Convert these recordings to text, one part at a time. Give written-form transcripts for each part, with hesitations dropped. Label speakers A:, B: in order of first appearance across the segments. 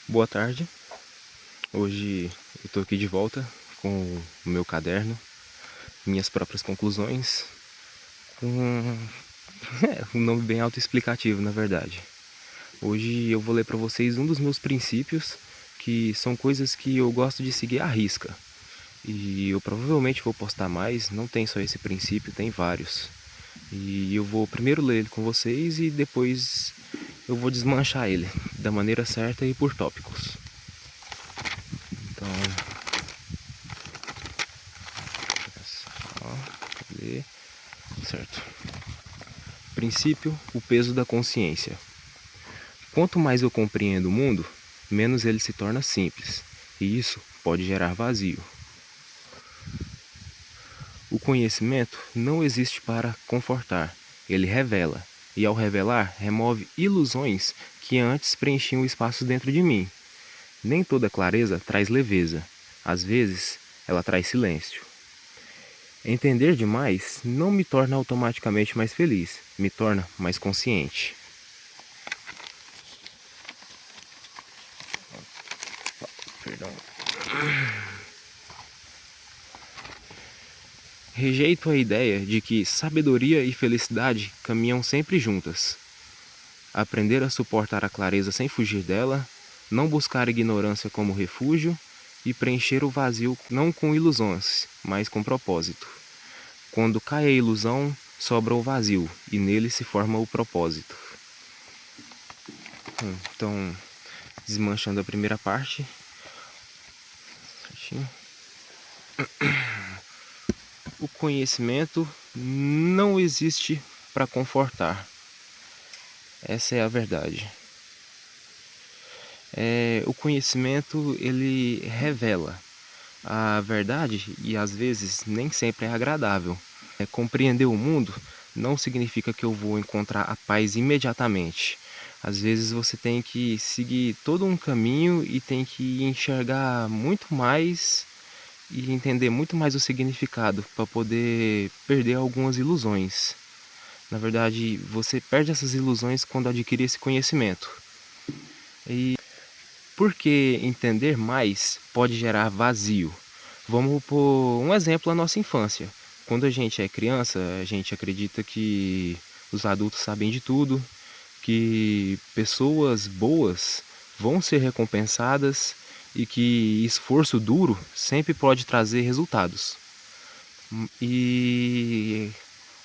A: Boa tarde, hoje eu estou aqui de volta com o meu caderno, minhas próprias conclusões, com um nome bem autoexplicativo na verdade. Hoje eu vou ler para vocês um dos meus princípios, que são coisas que eu gosto de seguir à risca. E eu provavelmente vou postar mais, não tem só esse princípio, tem vários. E eu vou primeiro ler ele com vocês e depois eu vou desmanchar ele da maneira certa e por tópicos. Então, cadê? Certo. Princípio: o peso da consciência. Quanto mais eu compreendo o mundo, menos ele se torna simples, e isso pode gerar vazio. O conhecimento não existe para confortar, ele revela, e ao revelar, remove ilusões que antes preenchiam o espaço dentro de mim. Nem toda clareza traz leveza, às vezes ela traz silêncio. Entender demais não me torna automaticamente mais feliz, me torna mais consciente. Perdão. Rejeito a ideia de que sabedoria e felicidade caminham sempre juntas. Aprender a suportar a clareza sem fugir dela, não buscar a ignorância como refúgio e preencher o vazio não com ilusões, mas com propósito. Quando cai a ilusão, sobra o vazio e nele se forma o propósito. Então, desmanchando a primeira parte. Certinho. O conhecimento não existe para confortar. Essa é a verdade. O conhecimento, ele revela a verdade e às vezes nem sempre é agradável. Compreender o mundo não significa que eu vou encontrar a paz imediatamente. Às vezes você tem que seguir todo um caminho e tem que enxergar muito mais e entender muito mais o significado para poder perder algumas ilusões. Na verdade, você perde essas ilusões quando adquire esse conhecimento. E por que entender mais pode gerar vazio? Vamos por um exemplo, a nossa infância. Quando a gente é criança, a gente acredita que os adultos sabem de tudo, que pessoas boas vão ser recompensadas e que esforço duro sempre pode trazer resultados. E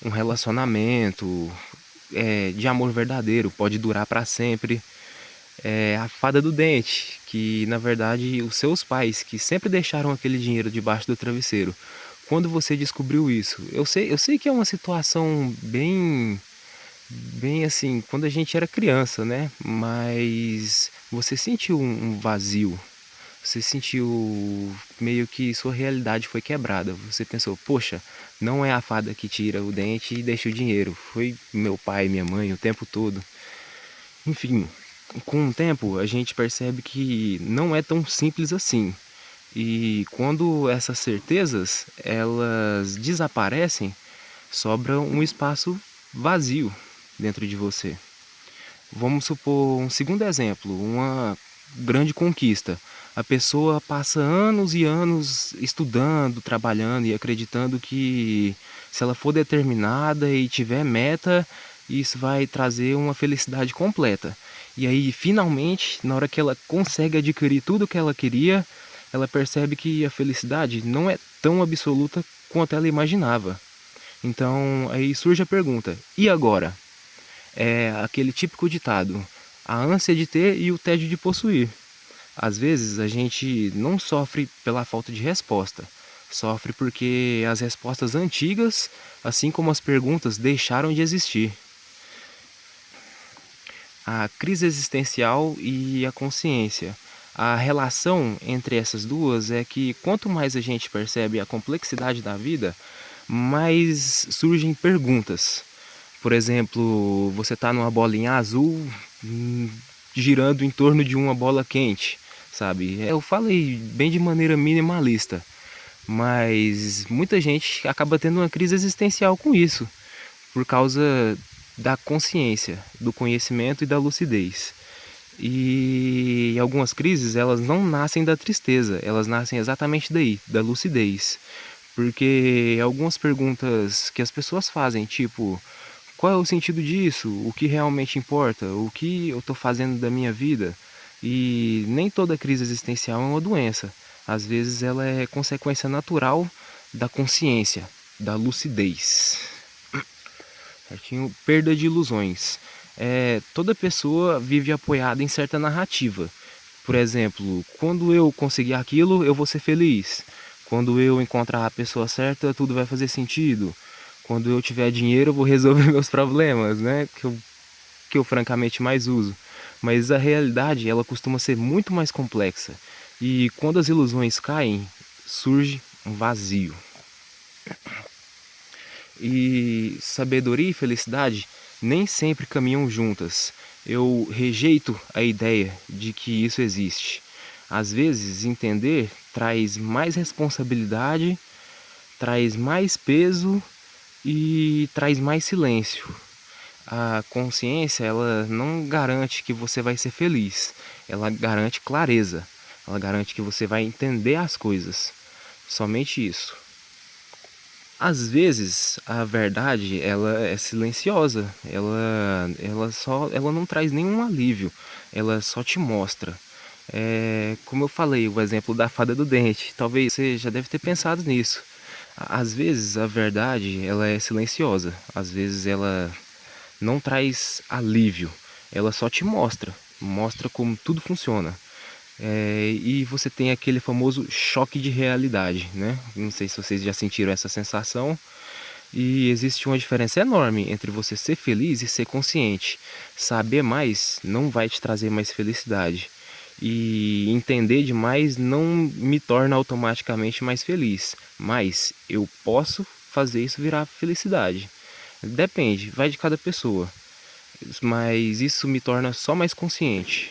A: um relacionamento de amor verdadeiro pode durar para sempre. A fada do dente, que na verdade os seus pais, que sempre deixaram aquele dinheiro debaixo do travesseiro, quando você descobriu isso, eu sei que é uma situação bem assim, quando a gente era criança, né? Mas você sentiu um vazio, você sentiu meio que sua realidade foi quebrada. Você pensou, poxa, não é a fada que tira o dente e deixa o dinheiro, foi meu pai, minha mãe o tempo todo. Enfim, com o tempo a gente percebe que não é tão simples assim. E quando essas certezas elas desaparecem, sobra um espaço vazio dentro de você. Vamos supor um segundo exemplo, uma grande conquista. A pessoa passa anos e anos estudando, trabalhando e acreditando que se ela for determinada e tiver meta, isso vai trazer uma felicidade completa. E aí, finalmente, na hora que ela consegue adquirir tudo o que ela queria, ela percebe que a felicidade não é tão absoluta quanto ela imaginava. Então, aí surge a pergunta: e agora? É aquele típico ditado: a ânsia de ter e o tédio de possuir. Às vezes a gente não sofre pela falta de resposta, sofre porque as respostas antigas, assim como as perguntas, deixaram de existir. A crise existencial e a consciência. A relação entre essas duas é que quanto mais a gente percebe a complexidade da vida, mais surgem perguntas. Por exemplo, você está numa bolinha azul girando em torno de uma bola quente, sabe? Eu falei bem de maneira minimalista, mas muita gente acaba tendo uma crise existencial com isso, por causa da consciência, do conhecimento e da lucidez. E algumas crises, elas não nascem da tristeza, elas nascem exatamente daí, da lucidez. Porque algumas perguntas que as pessoas fazem, tipo, qual é o sentido disso? O que realmente importa? O que eu estou fazendo da minha vida? E nem toda crise existencial é uma doença. Às vezes ela é consequência natural da consciência, da lucidez. Certinho? Perda de ilusões. Toda pessoa vive apoiada em certa narrativa. Por exemplo, quando eu conseguir aquilo, eu vou ser feliz. Quando eu encontrar a pessoa certa, tudo vai fazer sentido. Quando eu tiver dinheiro, eu vou resolver meus problemas, né? Que eu francamente mais uso. Mas a realidade, ela costuma ser muito mais complexa. E quando as ilusões caem, surge um vazio. E sabedoria e felicidade nem sempre caminham juntas. Eu rejeito a ideia de que isso existe. Às vezes, entender traz mais responsabilidade, traz mais peso e traz mais silêncio. A consciência, ela não garante que você vai ser feliz. Ela garante clareza. Ela garante que você vai entender as coisas. Somente isso. Às vezes a verdade ela é silenciosa, ela não traz nenhum alívio, ela só te mostra. Como eu falei, o exemplo da fada do dente, talvez você já deve ter pensado nisso. Às vezes a verdade ela é silenciosa, às vezes ela não traz alívio, ela só te mostra, mostra como tudo funciona. E você tem aquele famoso choque de realidade, né? Não sei se vocês já sentiram essa sensação. E existe uma diferença enorme entre você ser feliz e ser consciente. Saber mais não vai te trazer mais felicidade. E entender demais não me torna automaticamente mais feliz. Mas eu posso fazer isso virar felicidade. Depende, vai de cada pessoa. Mas isso me torna só mais consciente.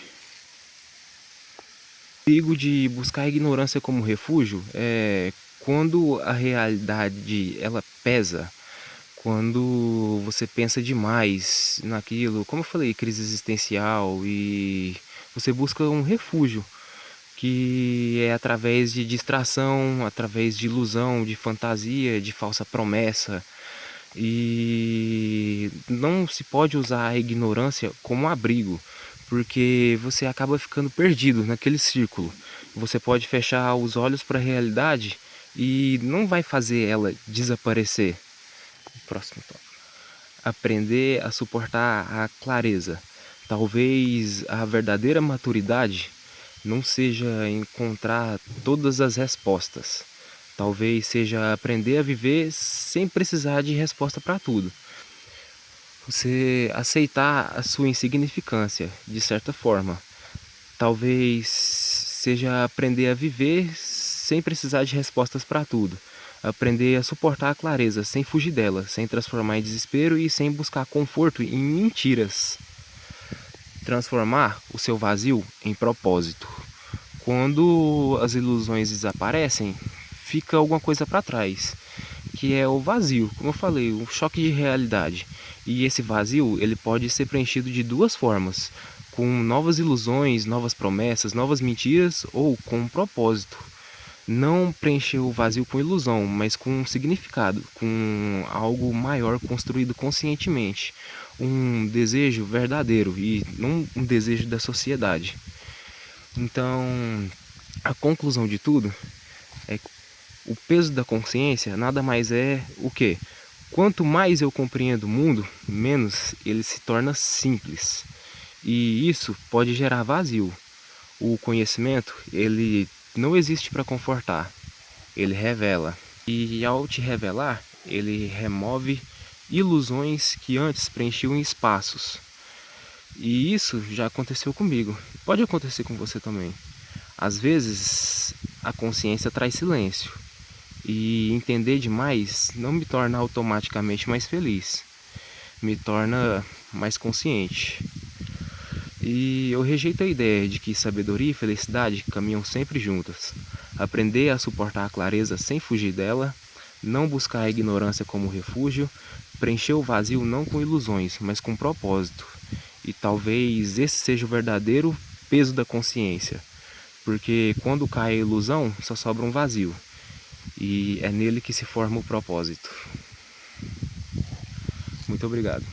A: O perigo de buscar a ignorância como refúgio é quando a realidade ela pesa, quando você pensa demais naquilo, como eu falei, crise existencial, e você busca um refúgio, que é através de distração, através de ilusão, de fantasia, de falsa promessa. E não se pode usar a ignorância como abrigo, porque você acaba ficando perdido naquele círculo. Você pode fechar os olhos para a realidade e não vai fazer ela desaparecer. Próximo tópico. Aprender a suportar a clareza. Talvez a verdadeira maturidade não seja encontrar todas as respostas. Talvez seja aprender a viver sem precisar de resposta para tudo. Você aceitar a sua insignificância, de certa forma. Talvez seja aprender a viver sem precisar de respostas para tudo. Aprender a suportar a clareza sem fugir dela, sem transformar em desespero e sem buscar conforto em mentiras. Transformar o seu vazio em propósito. Quando as ilusões desaparecem, fica alguma coisa para trás, que é o vazio, como eu falei, um choque de realidade. E esse vazio, ele pode ser preenchido de duas formas: com novas ilusões, novas promessas, novas mentiras, ou com um propósito. Não preencher o vazio com ilusão, mas com um significado, com algo maior construído conscientemente. Um desejo verdadeiro e não um desejo da sociedade. Então, a conclusão de tudo é que o peso da consciência nada mais é o que? Quanto mais eu compreendo o mundo, menos ele se torna simples. E isso pode gerar vazio. O conhecimento, ele não existe para confortar, ele revela. E ao te revelar, ele remove ilusões que antes preenchiam espaços. E isso já aconteceu comigo. Pode acontecer com você também. Às vezes, a consciência traz silêncio. E entender demais não me torna automaticamente mais feliz. Me torna mais consciente. E eu rejeito a ideia de que sabedoria e felicidade caminham sempre juntas. Aprender a suportar a clareza sem fugir dela, não buscar a ignorância como refúgio, preencher o vazio não com ilusões, mas com propósito. E talvez esse seja o verdadeiro peso da consciência. Porque quando cai a ilusão, só sobra um vazio. E é nele que se forma o propósito. Muito obrigado.